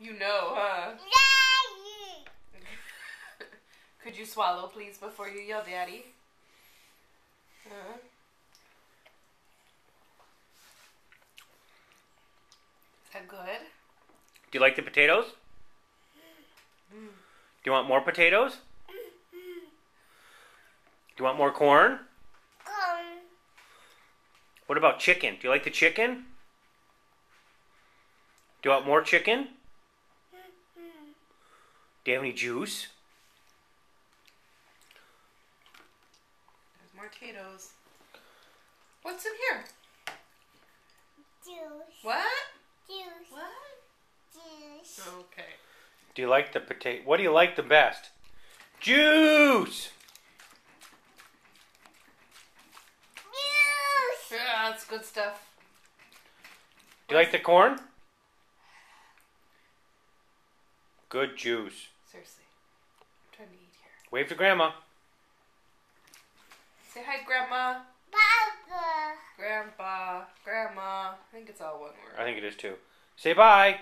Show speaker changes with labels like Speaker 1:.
Speaker 1: You know, huh? Could you swallow, please, before you yell, Daddy? Is that good?
Speaker 2: Do you like the potatoes? Do you want more potatoes? Do you want more corn? What about chicken? Do you like the chicken? Do you want more chicken? Do you have any juice?
Speaker 1: There's more potatoes. What's in here?
Speaker 3: Juice.
Speaker 1: What?
Speaker 3: Juice.
Speaker 1: What?
Speaker 3: Juice.
Speaker 1: Okay.
Speaker 2: Do you like the potato? What do you like the best? Juice!
Speaker 3: Juice.
Speaker 1: Yeah, that's good stuff.
Speaker 2: Do you like the corn? Good juice.
Speaker 1: Seriously. I'm trying to eat here.
Speaker 2: Wave to Grandma.
Speaker 1: Say hi, Grandma.
Speaker 3: Papa.
Speaker 1: Grandpa. Grandma. I think it's all one word.
Speaker 2: I think it is too. Say bye.